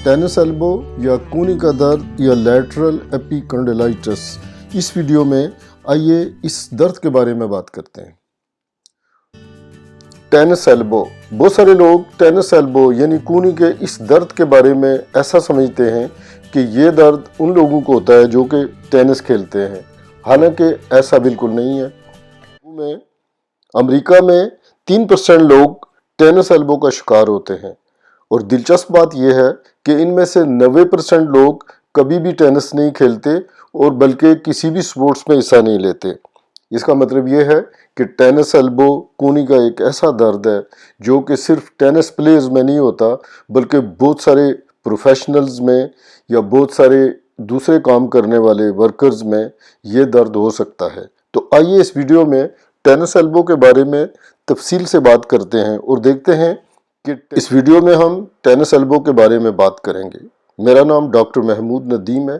Tennis elbow या कूनी का दर्द या लैटरल एपिकंडाइलिटिस, इस वीडियो में आइए इस दर्द के बारे में बात करते हैं। टेनिस एल्बो, बहुत सारे लोग टेनिस एल्बो यानी कूनी के इस दर्द के बारे में ऐसा समझते हैं कि ये दर्द उन लोगों को होता है जो कि टेनिस खेलते हैं, हालांकि ऐसा बिल्कुल नहीं है। अमेरिका में 3% लोग टेनिस एल्बो का शिकार होते हैं और दिलचस्प बात यह है कि इनमें से 90% लोग कभी भी टेनिस नहीं खेलते और बल्कि किसी भी स्पोर्ट्स में हिस्सा नहीं लेते। इसका मतलब यह है कि टेनिस एल्बो कूनी का एक ऐसा दर्द है जो कि सिर्फ टेनिस प्लेयर्स में नहीं होता, बल्कि बहुत सारे प्रोफेशनल्स में या बहुत सारे दूसरे काम करने वाले वर्कर्स में ये दर्द हो सकता है। तो आइए इस वीडियो में टेनिस एल्बो के बारे में तफसील से बात करते हैं और देखते हैं कि इस वीडियो में हम टेनिस एल्बो के बारे में बात करेंगे। मेरा नाम डॉक्टर महमूद नदीम है।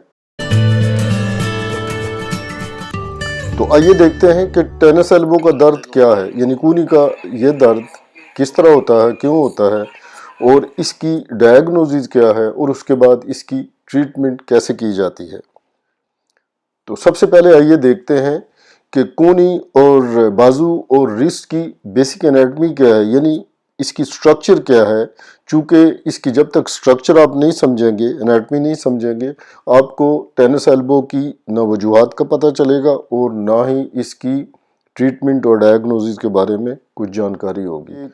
तो आइए देखते हैं कि टेनिस एल्बो का दर्द क्या है, यानी कूनी का ये दर्द किस तरह होता है, क्यों होता है और इसकी डायग्नोसिस क्या है और उसके बाद इसकी ट्रीटमेंट कैसे की जाती है। तो सबसे पहले आइए देखते हैं कि कूनी और बाजू और रिस्ट की बेसिक एनाटमी क्या है, यानी इसकी स्ट्रक्चर क्या है। चूँकि इसकी जब तक स्ट्रक्चर आप नहीं समझेंगे, एनाटमी नहीं समझेंगे, आपको टेनिस एल्बो की न वजूहात का पता चलेगा और ना ही इसकी ट्रीटमेंट और डायग्नोसिस के बारे में कुछ जानकारी होगी।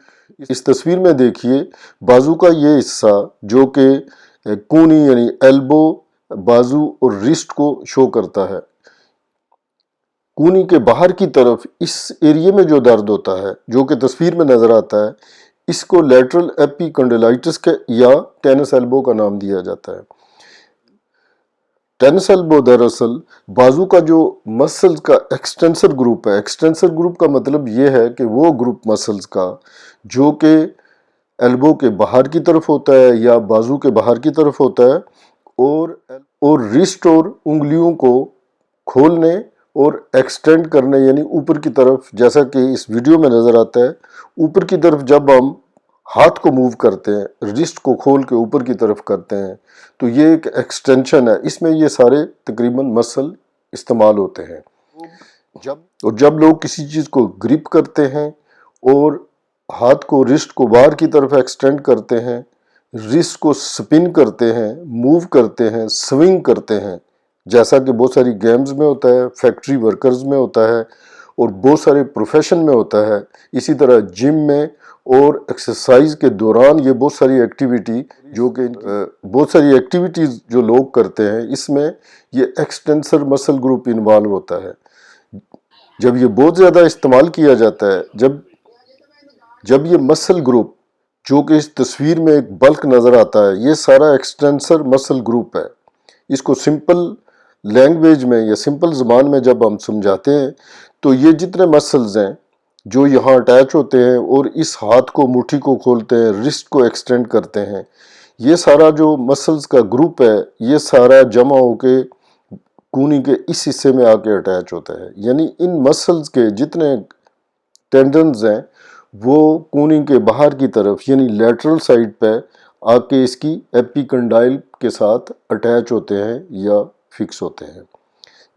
इस तस्वीर में देखिए बाजू का ये हिस्सा जो कि कूनी यानी एल्बो, बाजू और रिस्ट को शो करता है। कूनी के बाहर की तरफ इस एरिया में जो दर्द होता है जो कि तस्वीर में नजर आता है, इसको लैटरल एपिकंडाइलिटिस के या टेनिस एल्बो का नाम दिया जाता है। टेनिस एल्बो दरअसल बाजू का जो मसल्स का एक्सटेंसर ग्रुप है। एक्सटेंसर ग्रुप का मतलब ये है कि वो ग्रुप मसल्स का जो कि एल्बो के बाहर की तरफ होता है या बाजू के बाहर की तरफ होता है और रिस्ट और उंगलियों को खोलने और एक्सटेंड करने यानी ऊपर की तरफ, जैसा कि इस वीडियो में नजर आता है, ऊपर की तरफ जब हम हाथ को मूव करते हैं, रिस्ट को खोल के ऊपर की तरफ करते हैं, तो ये एक एक्सटेंशन है। इसमें ये सारे तकरीबन मसल इस्तेमाल होते हैं। जब लोग किसी चीज को ग्रिप करते हैं और हाथ को, रिस्ट को बाहर की तरफ एक्सटेंड करते हैं, रिस्ट को स्पिन करते हैं, मूव करते हैं, स्विंग करते हैं, जैसा कि बहुत सारी गेम्स में होता है, फैक्ट्री वर्कर्स में होता है और बहुत सारे प्रोफेशन में होता है। इसी तरह जिम में और एक्सरसाइज के दौरान ये बहुत सारी एक्टिविटी बहुत सारी एक्टिविटीज जो लोग करते हैं, इसमें ये एक्सटेंसर मसल ग्रुप इन्वॉल्व होता है। जब ये बहुत ज़्यादा इस्तेमाल किया जाता है, जब ये मसल ग्रुप जो कि इस तस्वीर में एक बल्क नज़र आता है, ये सारा एक्सटेंसर मसल ग्रुप है। इसको सिंपल लैंग्वेज में या सिंपल ज़बान में जब हम समझाते हैं तो ये जितने मसल्स हैं जो यहाँ अटैच होते हैं और इस हाथ को, मुट्ठी को खोलते हैं, रिस्ट को एक्सटेंड करते हैं, ये सारा जो मसल्स का ग्रुप है, ये सारा जमा होके कूनी के इस हिस्से में आके अटैच होता है। यानी इन मसल्स के जितने टेंडन्स हैं वो कूनी के बाहर की तरफ यानी लैटरल साइड पे आके इसकी एपिकंडाइल के साथ अटैच होते हैं या फिक्स होते हैं।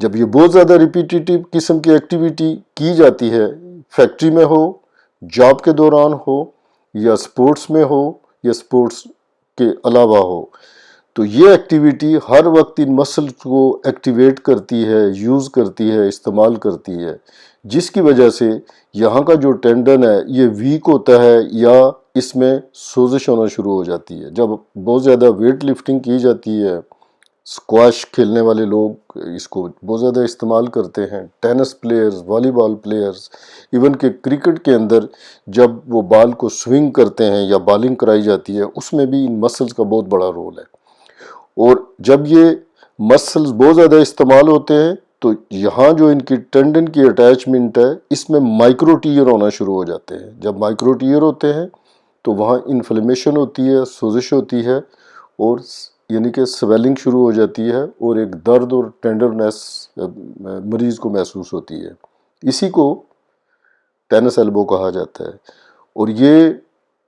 जब ये बहुत ज़्यादा रिपीटेटिव किस्म की एक्टिविटी की जाती है, फैक्ट्री में हो, जॉब के दौरान हो या स्पोर्ट्स में हो या स्पोर्ट्स के अलावा हो, तो ये एक्टिविटी हर वक्त इन मसल्स को एक्टिवेट करती है, यूज़ करती है, इस्तेमाल करती है, जिसकी वजह से यहाँ का जो टेंडन है ये वीक होता है या इसमें सोजिश होना शुरू हो जाती है। जब बहुत ज़्यादा वेट लिफ्टिंग की जाती है, स्क्वाश खेलने वाले लोग इसको बहुत ज़्यादा इस्तेमाल करते हैं, tennis players, volleyball players, even के क्रिकेट के अंदर जब वो बॉल को स्विंग करते हैं या बॉलिंग कराई जाती है, उसमें भी इन मसल्स का बहुत बड़ा रोल है। और जब ये मसल्स बहुत ज़्यादा इस्तेमाल होते हैं तो यहाँ जो इनकी टेंडन की अटैचमेंट है, इसमें माइक्रोटीयर होना शुरू हो जाते हैं। जब माइक्रोटीयर होते हैं तो वहाँ इन्फ्लेमेशन होती है, सोजिश होती है और यानी कि स्वेलिंग शुरू हो जाती है और एक दर्द और टेंडरनेस मरीज़ को महसूस होती है। इसी को टेनिस एल्बो कहा जाता है। और ये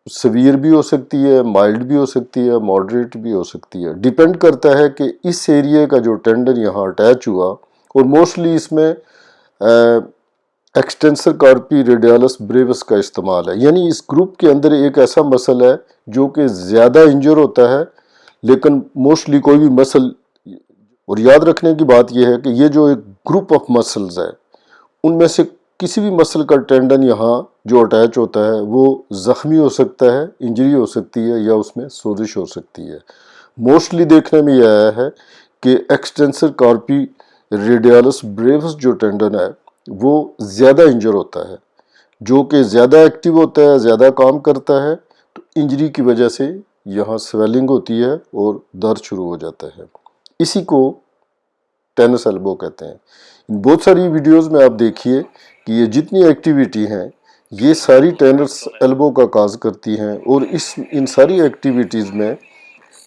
سویئر بھی ہو سکتی ہے، مائلڈ بھی ہو سکتی ہے، ماڈریٹ بھی ہو سکتی ہے، ڈیپینڈ کرتا ہے کہ اس ایریے کا جو ٹینڈن یہاں اٹیچ ہوا، اور موسٹلی اس میں ایکسٹینسر کارپی ریڈیالس بریوس کا استعمال ہے، یعنی اس گروپ کے اندر ایک ایسا مسل ہے جو کہ زیادہ انجر ہوتا ہے، لیکن موسٹلی کوئی بھی مسل، اور یاد رکھنے کی بات یہ ہے کہ یہ جو ایک گروپ آف مسلز ہے ان میں سے کسی بھی مسل کا ٹینڈن یہاں جو اٹیچ ہوتا ہے وہ زخمی ہو سکتا ہے، انجری ہو سکتی ہے، یا اس میں سوزش ہو سکتی ہے۔ موسٹلی دیکھنے میں یہ آیا ہے کہ ایکسٹینسر کارپی ریڈیالس بریوس جو ٹینڈن ہے وہ زیادہ انجر ہوتا ہے، جو کہ زیادہ ایکٹیو ہوتا ہے، زیادہ کام کرتا ہے، تو انجری کی وجہ سے یہاں سویلنگ ہوتی ہے اور درد شروع ہو جاتا ہے۔ اسی کو ٹینس ایلبو کہتے ہیں۔ ان بہت ساری ویڈیوز میں آپ دیکھیے کہ یہ جتنی ایکٹیویٹی ہیں یہ ساری ٹینس ایلبو کا کاز کرتی ہیں، اور ان ساری ایکٹیویٹیز میں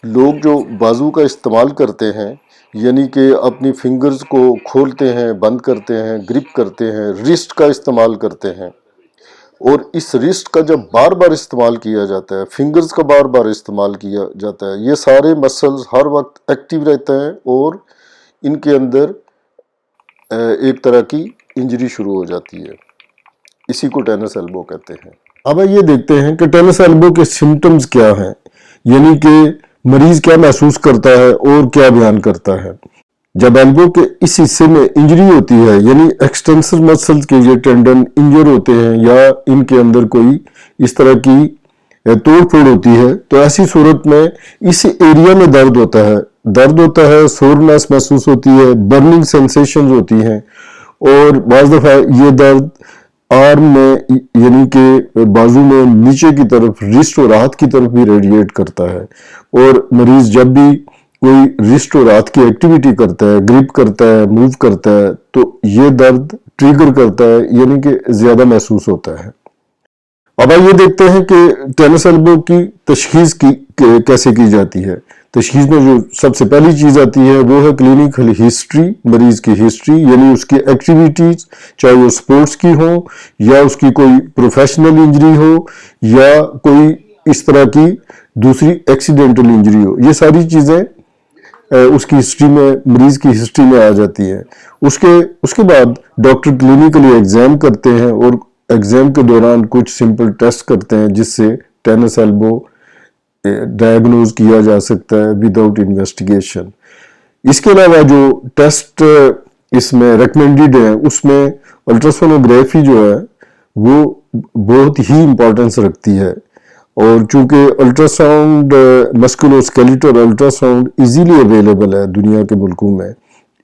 لوگ جو بازو کا استعمال کرتے ہیں، یعنی کہ اپنی فنگرز کو کھولتے ہیں، بند کرتے ہیں، گرپ کرتے ہیں، رسٹ کا استعمال کرتے ہیں، اور اس رسٹ کا جب بار بار استعمال کیا جاتا ہے، فنگرز کا بار بار استعمال کیا جاتا ہے، یہ سارے مسلز ہر وقت ایکٹیو رہتے ہیں اور ان کے اندر ایک طرح کی انجری شروع ہو جاتی ہے۔ اسی کو ٹینس ایلبو کہتے ہیں۔ اب یہ دیکھتے ہیں کہ ٹینس ایلبو کے سمٹمز کیا ہیں، یعنی کہ مریض کیا محسوس کرتا ہے اور کیا بیان کرتا ہے۔ جب ایلبو کے اس حصے میں انجری ہوتی ہے، یعنی ایکسٹینسر مسلز کے یہ ٹینڈن انجر ہوتے ہیں یا ان کے اندر کوئی اس طرح کی توڑ پھوڑ ہوتی ہے، تو ایسی صورت میں اس ایریا میں درد ہوتا ہے، سورنس محسوس ہوتی ہے، برننگ سینسیشنز ہوتی ہیں، اور بعض دفعہ یہ درد آرم میں یعنی کہ بازو میں نیچے کی طرف رسٹ اور ہاتھ کی طرف بھی ریڈیٹ کرتا ہے، اور مریض جب بھی کوئی رسٹ اور ہاتھ کی ایکٹیویٹی کرتا ہے، گرپ کرتا ہے، موو کرتا ہے، تو یہ درد ٹریگر کرتا ہے، یعنی کہ زیادہ محسوس ہوتا ہے۔ اب آئیے دیکھتے ہیں کہ ٹینس ایلبو کی تشخیص کیسے کی جاتی ہے۔ تشخیص میں جو سب سے پہلی چیز آتی ہے وہ ہے کلینکل ہسٹری، مریض کی ہسٹری، یعنی اس کی ایکٹیویٹیز، چاہے وہ سپورٹس کی ہو یا اس کی کوئی پروفیشنل انجری ہو یا کوئی اس طرح کی دوسری ایکسیڈنٹل انجری ہو، یہ ساری چیزیں اس کی ہسٹری میں، مریض کی ہسٹری میں آ جاتی ہیں۔ اس کے بعد ڈاکٹر کلینکلی ایگزام کرتے ہیں، اور ایگزام کے دوران کچھ سمپل ٹیسٹ کرتے ہیں جس سے ٹینس ایلبو ڈائیگنوز کیا جا سکتا ہے وداؤٹ انویسٹیگیشن۔ اس کے علاوہ جو ٹیسٹ اس میں ریکمینڈیڈ ہیں، اس میں الٹراسونوگرافی جو ہے وہ بہت ہی امپورٹنس رکھتی ہے، اور چونکہ ultrasound musculoskeletal ultrasound easily available ہے دنیا کے ملکوں میں،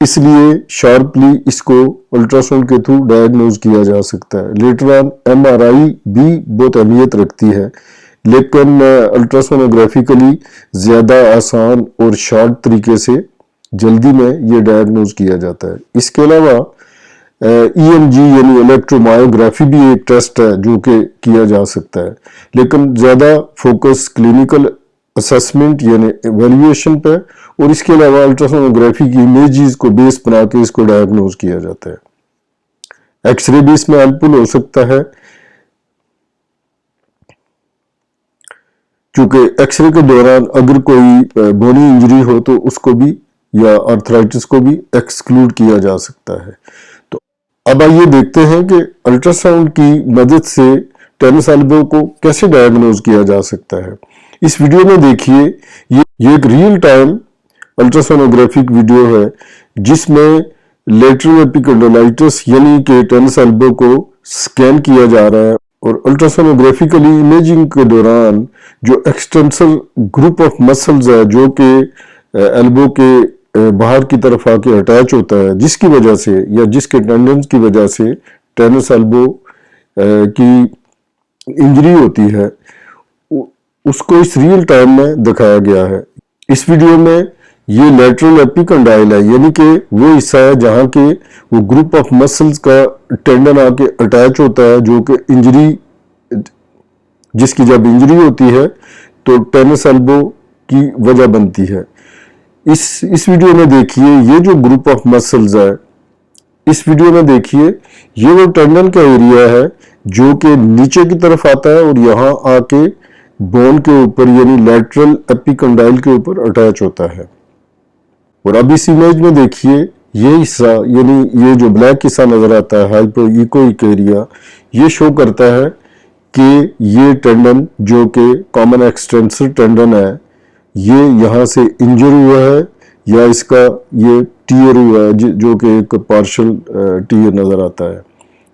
اس لیے شارپلی اس کو الٹرا ساؤنڈ کے تھرو ڈائیگنوز کیا جا سکتا ہے۔ لیٹر آن ایم آر آئی بھی بہت اہمیت رکھتی ہے، لیکن الٹرا سونوگرافیکلی زیادہ آسان اور شارٹ طریقے سے جلدی میں یہ ڈائیگنوز کیا جاتا ہے۔ اس کے علاوہ ای ایم جی یعنی الیکٹرومایوگرافی بھی ایک ٹیسٹ ہے جو کہ کیا جا سکتا ہے، لیکن زیادہ فوکس کلینکل اسسمنٹ یعنی ایویلیویشن پہ، اور اس کے علاوہ الٹراسونوگرافی کی امیجز کو بیس بنا کے اس کو ڈائیگنوز کیا جاتا ہے۔ ایکس رے بھی اس میں ہیلپفل ہو سکتا ہے، چونکہ ایکس رے کے دوران اگر کوئی بونی انجری ہو تو اس کو بھی یا آرتھرائٹس کو بھی ایکسکلوڈ کیا جا سکتا ہے۔ تو اب آئیے دیکھتے ہیں کہ الٹرا ساؤنڈ کی مدد سے ٹینس ایلبو کو کیسے ڈائیگنوز کیا جا سکتا ہے۔ اس ویڈیو میں دیکھیے، یہ ایک ریئل ٹائم الٹراسونوگرافک ویڈیو ہے جس میں لیٹرل ایپیکنڈلائٹس یعنی کہ ٹینس ایلبو کو سکین کیا جا رہا ہے، اور الٹراسونوگرافیکلی امیجنگ کے دوران جو ایکسٹینسر گروپ آف مسلز ہے جو کہ ایلبو کے باہر کی طرف آ کے اٹیچ ہوتا ہے، جس کی وجہ سے یا جس کے ٹینڈنز کی وجہ سے ٹینس ایلبو کی انجری ہوتی ہے، اس کو اس ریئل ٹائم میں دکھایا گیا ہے۔ اس ویڈیو میں یہ لیٹرل ایپیکنڈائل ہے، یعنی کہ وہ حصہ ہے جہاں کے وہ گروپ آف مسلز کا ٹینڈن آ کے اٹیچ ہوتا ہے، جو کہ انجری، جس کی جب انجری ہوتی ہے تو ٹینس ایلبو کی وجہ بنتی ہے۔ اس ویڈیو میں دیکھیے یہ جو گروپ آف مسلز ہے، اس ویڈیو میں دیکھیے یہ وہ ٹینڈن کا ایریا ہے جو کہ نیچے کی طرف آتا ہے اور یہاں آ کے बोन के ऊपर यानी लैटरल एपिकंडाइल के ऊपर अटैच होता है। और अब इस इमेज में देखिए ये हिस्सा यानी ये जो ब्लैक हिस्सा नजर आता है हाइपोइकोइक एरिया, ये शो करता है कि ये टेंडन जो कि कॉमन एक्सटेंसर टेंडन है ये यहाँ से इंजर हुआ है या इसका ये टीयर हुआ है जो कि एक पार्शियल टीयर नजर आता है।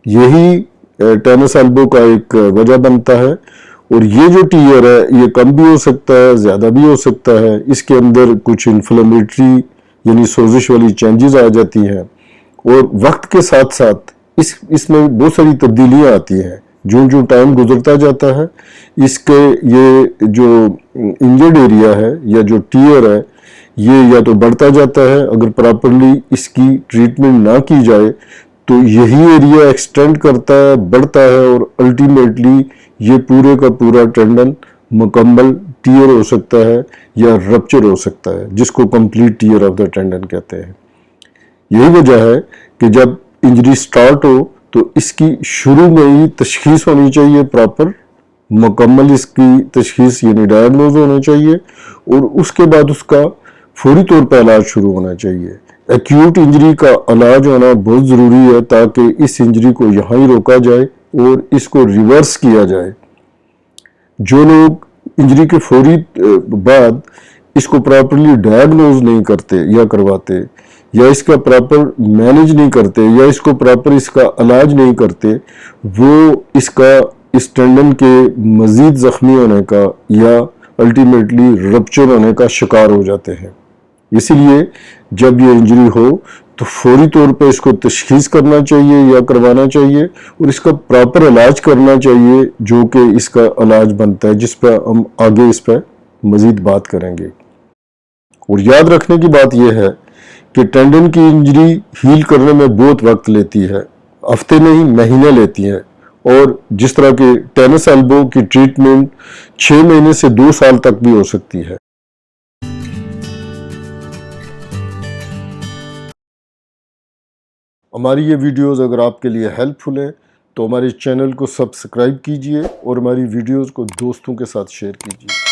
यही टेनिस एल्बो का एक वजह बनता है। और ये जो टीयर है ये कम भी हो सकता है, ज्यादा भी हो सकता है। इसके अंदर कुछ इन्फ्लेमेटरी यानी सोजिश वाली चेंजेस आ जाती हैं और वक्त के साथ साथ इसमें बहुत सारी तब्दीलियां आती हैं। जो टाइम गुजरता जाता है इसके ये जो इंजर्ड एरिया है या जो टीयर है ये या तो बढ़ता जाता है, अगर प्रॉपरली इसकी ट्रीटमेंट ना की जाए तो यही एरिया एक्सटेंड करता है, बढ़ता है और अल्टीमेटली ये पूरे का पूरा टेंडन मुकम्मल टीयर हो सकता है या रप्चर हो सकता है, जिसको complete tear of the tendon कहते हैं। यही वजह है कि जब इंजरी स्टार्ट हो तो इसकी शुरू में ही तशखीस होनी चाहिए, प्रॉपर मुकम्मल इसकी तशखीस यानी डायग्नोज होना चाहिए और उसके बाद उसका फौरी तौर पर इलाज शुरू होना चाहिए। एक्यूट इंजरी का इलाज होना बहुत ज़रूरी है ताकि इस इंजरी को यहाँ ही रोका जाए और इसको रिवर्स किया जाए। जो लोग इंजरी के फौरी बाद इसको प्रॉपरली डायग्नोज नहीं करते या करवाते या इसका प्रॉपर मैनेज नहीं करते या इसको प्रॉपर इसका इलाज नहीं करते, वो इसका इस टेंडन के मजीद जख्मी होने का या अल्टीमेटली रप्चर होने का शिकार हो जाते हैं। इसीलिए जब ये इंजरी हो तो फौरी तौर पे इसको तशखीस करना चाहिए या करवाना चाहिए और इसका प्रॉपर इलाज करना चाहिए जो कि इसका इलाज बनता है, जिस पर हम आगे इस पर मजीद बात करेंगे। और याद रखने की बात यह है कि टेंडन की इंजरी हील करने में बहुत वक्त लेती है, हफ्ते नहीं महीने लेती है। और जिस तरह के टेनिस एल्बो की ट्रीटमेंट 6 महीने से 2 साल तक भी हो सकती है। हमारी ये वीडियोस अगर आपके लिए हेल्पफुल है तो हमारे चैनल को सब्सक्राइब कीजिए और हमारी वीडियोस को दोस्तों के साथ शेयर कीजिए।